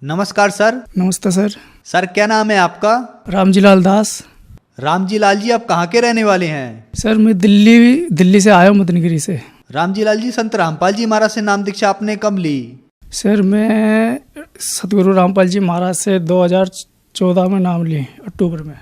नमस्कार सर। नमस्ते sir. Sir क्या नाम है आपका? रामजी लाल दास। रामजी लाल जी, आप कहाँ के रहने वाले हैं? सर मैं दिल्ली से आया हूँ, मदनगिरी से। रामजी लाल जी, संत रामपाल जी महाराज से नाम दीक्षा आपने कब ली? सर मैं सतगुरु रामपाल जी महाराज से 2014 में नाम ली, अक्टूबर में।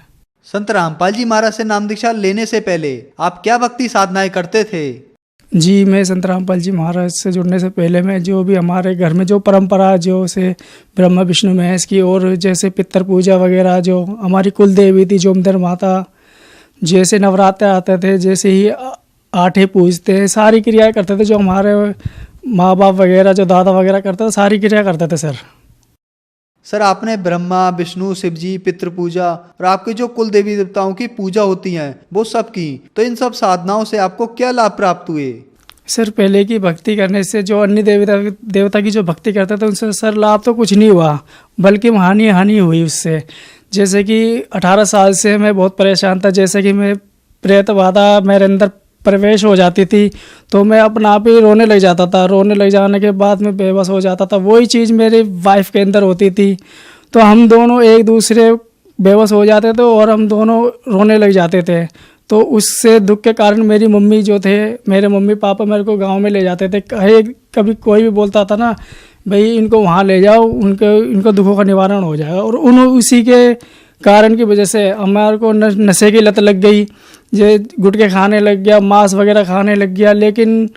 संत रामपाल जी महाराज से नाम दीक्षा लेने से पहले आप क्या भक्ति साधनाएं करते थे? जी, मैं संत रामपाल जी महाराज से जुड़ने से पहले मैं जो भी हमारे घर में जो परंपरा जो से ब्रह्मा विष्णु महेश की, और जैसे पितर पूजा वगैरह, जो हमारी कुल देवी थी जोमदर माता, जैसे नवरात्र आते थे, जैसे ही आठे पूजते हैं, सारी क्रियाएं करते थे। जो हमारे माँ बाप वगैरह, जो दादा वगैरह करते थे, सारी क्रिया करते थे सर। सर आपने ब्रह्मा विष्णु शिव जी पितृ पूजा और आपके जो कुल देवी देवताओं की पूजा होती हैं वो सब की, तो इन सब साधनाओं से आपको क्या लाभ प्राप्त हुए? सर पहले की भक्ति करने से, जो अन्य देवता की जो भक्ति करते थे, उनसे सर लाभ तो कुछ नहीं हुआ, बल्कि हानि हुई उससे। जैसे कि 18 साल से मैं बहुत परेशान था। जैसे कि मैं प्रेत बाधा मेरे अंदर प्रवेश हो जाती थी, तो मैं अपना आप ही रोने लग जाता था। रोने लग जाने के बाद मैं बेबस हो जाता था। वही चीज़ मेरी वाइफ के अंदर होती थी, तो हम दोनों एक दूसरे बेबस हो जाते थे और हम दोनों रोने लग जाते थे। तो उससे दुख के कारण मेरी मम्मी जो थे, मेरे मम्मी पापा मेरे को गांव में ले जाते थे। कभी कोई भी बोलता था ना, भाई इनको वहाँ ले जाओ, इनको दुखों का निवारण हो जाएगा। और उसी के कारण की वजह से हमारे को नशे की लत लग गई। ये गुटखे खाने लग गया, मांस वगैरह खाने लग गया। लेकिन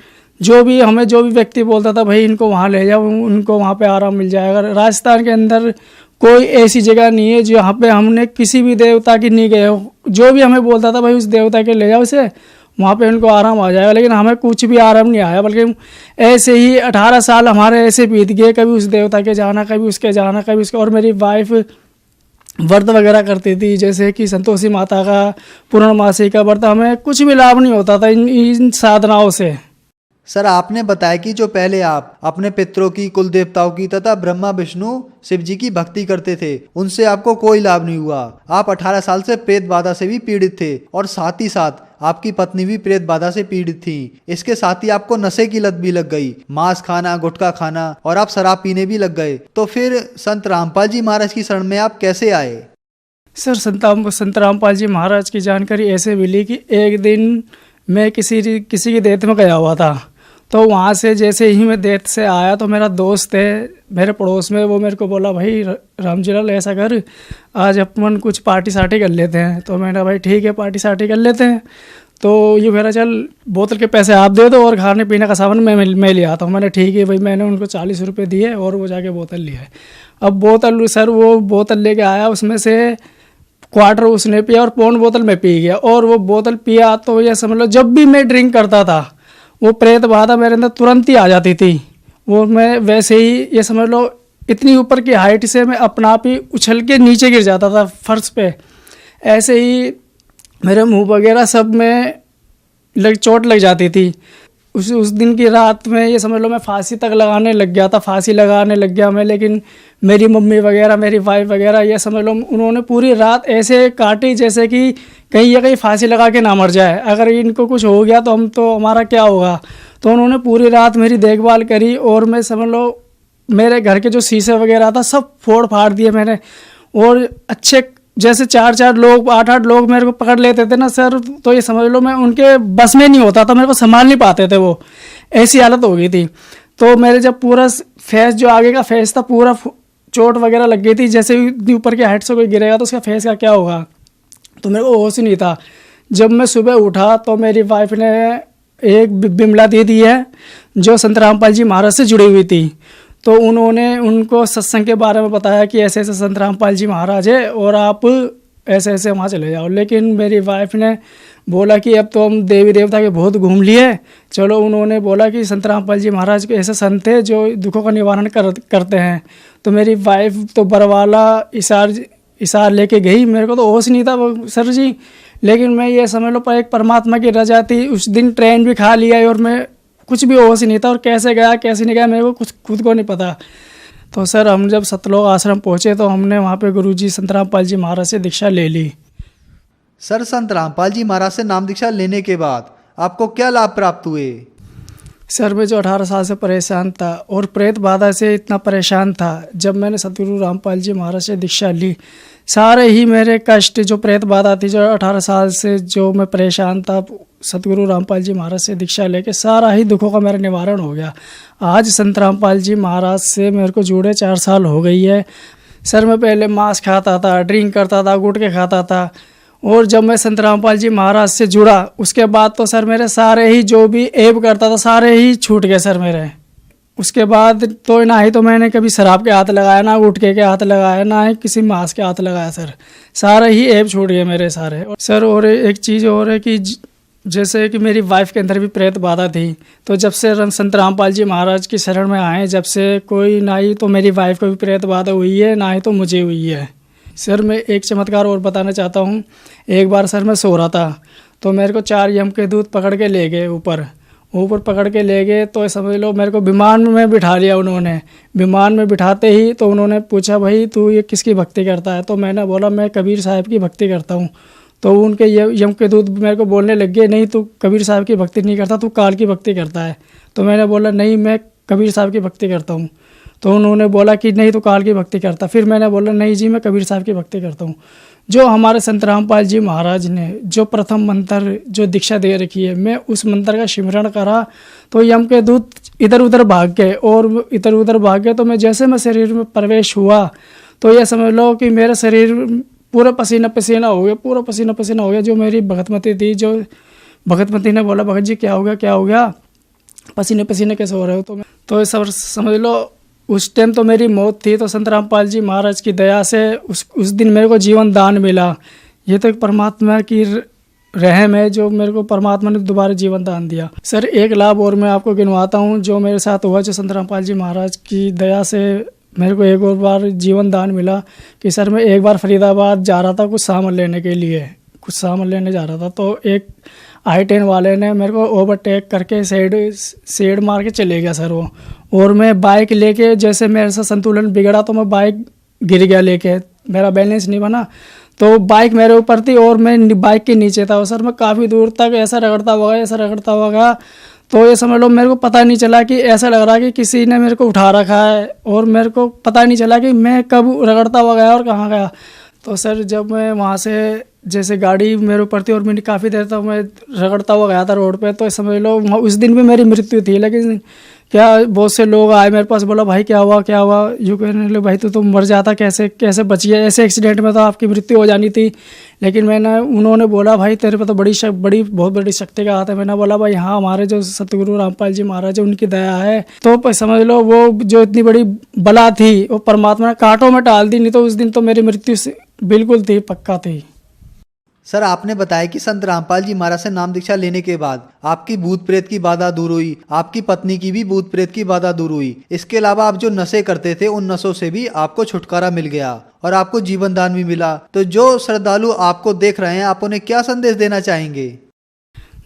जो भी व्यक्ति बोलता था, भाई इनको वहाँ ले जाओ, उनको वहाँ पे आराम मिल जाएगा। राजस्थान के अंदर कोई ऐसी जगह नहीं है जहाँ पे हमने किसी भी देवता की नहीं गए हो। जो भी हमें बोलता था, भाई उस देवता के ले जाओ इसे, वहाँ पे उनको आराम आ जाएगा। लेकिन हमें कुछ भी आराम नहीं आया, बल्कि ऐसे ही 18 साल हमारे ऐसे बीत गए। कभी उस देवता के जाना, कभी उसके जाना, कभी उसके। और मेरी वाइफ व्रत वगैरह करती थी, जैसे कि संतोषी माता का पूर्णमासी का व्रत। हमें कुछ भी लाभ नहीं होता था इन साधनाओं से। सर आपने बताया कि जो पहले आप अपने पितरों की, कुल देवताओं की तथा ब्रह्मा विष्णु शिव जी की भक्ति करते थे, उनसे आपको कोई लाभ नहीं हुआ। आप 18 साल से प्रेत बाधा से भी पीड़ित थे और साथ ही साथ आपकी पत्नी भी प्रेत बाधा से पीड़ित थी। इसके साथ ही आपको नशे की लत भी लग गई, मांस खाना, गुटखा खाना, और आप शराब पीने भी लग गए। तो फिर संत रामपाल जी महाराज की शरण में आप कैसे आए? सर संत रामपाल जी महाराज की जानकारी ऐसे मिली कि एक दिन मैं किसी की देत में गया हुआ था। तो वहाँ से जैसे ही मैं देत से आया, तो मेरा दोस्त है मेरे पड़ोस में, वो मेरे को बोला, भाई रामजी लाल ऐसा कर, आज अपन कुछ पार्टी सार्टी कर लेते हैं। तो मैंने भाई ठीक है, पार्टी सार्टी कर लेते हैं। तो ये मेरा, चल बोतल के पैसे आप दे दो और खाने पीने का सामान मैं ले आता हूँ। मैंने ठीक है भाई, मैंने उनको 40 रुपये दिए और वो जाके बोतल लिया। अब वो बोतल लेके आया, उसमें से क्वार्टर उसने पिया और पौन बोतल में पी गया। और वो बोतल पिया तो ये समझ लो, जब भी मैं ड्रिंक करता था, वो प्रेत बाधा मेरे अंदर तुरंत ही आ जाती थी। वो मैं वैसे ही, ये समझ लो, इतनी ऊपर की हाइट से मैं अपना आप ही उछल के नीचे गिर जाता था फर्श पे। ऐसे ही मेरे मुंह वगैरह सब में चोट लग जाती थी। उस दिन की रात में ये समझ लो मैं फांसी तक लगाने लग गया मैं। लेकिन मेरी मम्मी वगैरह, मेरी वाइफ वगैरह, ये समझ लो उन्होंने पूरी रात ऐसे काटी जैसे कि कहीं फांसी लगा के ना मर जाए। अगर इनको कुछ हो गया तो हमारा क्या होगा। तो उन्होंने पूरी रात मेरी देखभाल करी। और मैं समझ लो मेरे घर के जो शीशे वगैरह था सब फोड़ फाड़ दिए मैंने। और अच्छे जैसे 4-4 लोग, 8-8 लोग मेरे को पकड़ लेते थे ना सर, तो ये समझ लो मैं उनके बस में नहीं होता था, मेरे को संभाल नहीं पाते थे। वो ऐसी हालत हो गई थी। तो मेरे जब पूरा फेस, जो आगे का फेस था, पूरा चोट वगैरह लग गई थी। जैसे ऊपर की हाइट से कोई गिरेगा तो उसका फेस का क्या होगा। तो मेरे को होश ही नहीं था। जब मैं सुबह उठा तो मेरी वाइफ ने एक बिमला दे दी है, जो संत रामपाल जी महाराज से जुड़ी हुई थी। तो उन्होंने उनको सत्संग के बारे में बताया कि ऐसे ऐसे संत रामपाल जी महाराज है और आप ऐसे ऐसे वहाँ चले जाओ। लेकिन मेरी वाइफ ने बोला कि अब तो हम देवी देवता के बहुत घूम लिए, चलो। उन्होंने बोला कि संत रामपाल जी महाराज ऐसे संत है जो दुखों का निवारण करते हैं। तो मेरी वाइफ तो बरवाला इसार लेके गई। मेरे को तो होश नहीं था सर जी। लेकिन मैं ये समझ लो एक परमात्मा की रजा थी। उस दिन ट्रेन भी खा लिया और मैं कुछ भी होश नहीं था। और कैसे गया कैसे नहीं गया मेरे को कुछ खुद को नहीं पता। तो सर हम जब सतलोक आश्रम पहुँचे तो हमने वहाँ पे गुरुजी संत रामपाल जी महाराज से दीक्षा ले ली। सर संत रामपाल जी महाराज से नाम दीक्षा लेने के बाद आपको क्या लाभ प्राप्त हुए? सर मैं जो 18 साल से परेशान था और प्रेत बाधा से इतना परेशान था, जब मैंने सतगुरु रामपाल जी महाराज से दीक्षा ली, सारे ही मेरे कष्ट जो प्रेत बाधा थी, जो 18 साल से जो मैं परेशान था, सतगुरु रामपाल जी महाराज से दीक्षा लेके सारा ही दुखों का मेरा निवारण हो गया। आज संत रामपाल जी महाराज से मेरे को जुड़े 4 साल हो गई है। सर मैं पहले मांस खाता था, ड्रिंक करता था, गुटखे खाता था, और जब मैं संत रामपाल जी महाराज से जुड़ा उसके बाद तो सर मेरे सारे ही जो भी ऐब करता था सारे ही छूट गए सर मेरे। उसके बाद तो ना ही तो मैंने कभी शराब के हाथ लगाया, ना गुटखे के हाथ लगाया, ना ही किसी मांस के हाथ लगाया सर। सारे ही ऐब छूट गए मेरे सारे। सर और एक चीज़ और है कि जैसे कि मेरी वाइफ के अंदर भी प्रेत बाधा थी, तो जब से संत रामपाल जी महाराज की शरण में आए, जब से कोई ना ही तो मेरी वाइफ को भी प्रेत बाधा हुई है, ना ही तो मुझे हुई है। सर मैं एक चमत्कार और बताना चाहता हूँ। एक बार सर मैं सो रहा था तो मेरे को 4 यमदूत पकड़ के ले गए, ऊपर पकड़ के ले गए, तो समझ लो मेरे को विमान में बिठा लिया उन्होंने। विमान में बिठाते ही तो उन्होंने पूछा, भाई तू ये किसकी भक्ति करता है? तो मैंने बोला मैं कबीर साहब की भक्ति करता हूँ। तो उनके यमदूत मेरे को बोलने लग गए, नहीं तू कबीर साहब की भक्ति नहीं करता, तू काल की भक्ति करता है। तो मैंने बोला नहीं, मैं कबीर साहब की भक्ति करता हूँ। तो उन्होंने बोला कि नहीं तो काल की भक्ति करता। फिर मैंने बोला नहीं जी, मैं कबीर साहब की भक्ति करता हूँ। जो हमारे संत रामपाल जी महाराज ने जो प्रथम मंत्र जो दीक्षा दे रखी है, मैं उस मंत्र का सिमरण करा तो यम के दूत इधर उधर भाग गए, और इधर उधर भाग गए। तो मैं जैसे मैं शरीर में प्रवेश हुआ तो ये समझ लो कि मेरा शरीर पूरा पसीना पसीना हो गया, पूरा पसीना पसीना हो गया। जो मेरी भगतमती थी, जो भगतमती ने बोला, भगत जी क्या हो गया, क्या हो गया, पसीने पसीने कैसे हो रहे हो? तो सब समझ लो उस टाइम तो मेरी मौत थी। तो संत रामपाल जी महाराज की दया से उस दिन मेरे को जीवन दान मिला। ये तो एक परमात्मा की रहम है, जो मेरे को परमात्मा ने दोबारा जीवन दान दिया। सर एक लाभ और मैं आपको गिनवाता हूँ जो मेरे साथ हुआ, जो संत रामपाल जी महाराज की दया से मेरे को एक और बार जीवन दान मिला। कि सर मैं एक बार फरीदाबाद जा रहा था कुछ सामान लेने के लिए, कुछ सामान लेने जा रहा था, तो एक I-10 वाले ने मेरे को ओवरटेक करके साइड मार के चले गया सर वो। और मैं बाइक लेके, जैसे मेरे से संतुलन बिगड़ा तो मैं बाइक गिर गया लेके, मेरा बैलेंस नहीं बना, तो बाइक मेरे ऊपर थी और मैं बाइक के नीचे था। और सर मैं काफ़ी दूर तक ऐसा रगड़ता हुआ गया। तो ये समझ लो मेरे को पता नहीं चला कि ऐसा लग रहा कि किसी ने मेरे को उठा रखा है, और मेरे को पता नहीं चला कि मैं कब रगड़ता हुआ गया और कहाँ गया। तो सर जब मैं वहाँ से जैसे गाड़ी मेरे ऊपर थी और मैंने काफ़ी देर तक मैं रगड़ता हुआ गया था रोड पे, तो समझ लो उस दिन भी मेरी मृत्यु थी। लेकिन क्या बहुत से लोग आए मेरे पास, बोला भाई क्या हुआ क्या हुआ, यूँ कहने लगे भाई तो मर जाता, कैसे कैसे बच गया, ऐसे एक्सीडेंट में तो आपकी मृत्यु हो जानी थी। लेकिन उन्होंने बोला भाई तेरे पे तो बहुत बड़ी शक्ति का हाथ है। मैंने बोला भाई हाँ, हमारे जो सतगुरु रामपाल जी महाराज है उनकी दया है। तो समझ लो वो जो इतनी बड़ी बला थी वो परमात्मा ने कांटों में डाल दी, नहीं तो उस दिन तो मेरी मृत्यु बिल्कुल थी, पक्का थी। सर आपने बताया कि संत रामपाल जी महाराज से नाम दीक्षा लेने के बाद आपकी भूत प्रेत की बाधा दूर हुई, आपकी पत्नी की भी भूत प्रेत की बाधा दूर हुई। इसके अलावा आप जो नशे करते थे उन नशों से भी आपको छुटकारा मिल गया और आपको जीवन दान भी मिला। तो जो श्रद्धालु आपको देख रहे हैं, आप उन्हें क्या संदेश देना चाहेंगे?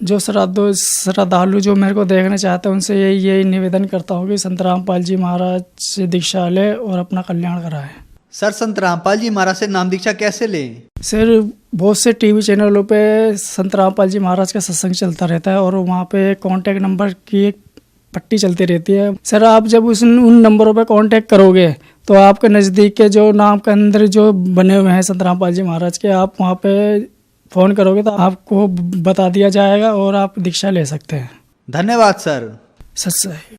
जो श्रद्धालु जो मेरे को देखना चाहते हैं उनसे यही निवेदन करता हूँ कि संत रामपाल जी महाराज से दीक्षा ले और अपना कल्याण कराए। सर संत रामपाल जी महाराज से नाम दीक्षा कैसे लें? सर बहुत से टीवी चैनलों पे संत रामपाल जी महाराज का सत्संग चलता रहता है और वहाँ पे कांटेक्ट नंबर की एक पट्टी चलती रहती है। सर आप जब उन नंबरों पे कांटेक्ट करोगे तो आपके नज़दीक के जो नाम के अंदर जो बने हुए हैं संत रामपाल जी महाराज के, आप वहाँ पे फ़ोन करोगे तो आपको बता दिया जाएगा और आप दीक्षा ले सकते हैं। धन्यवाद सर। सच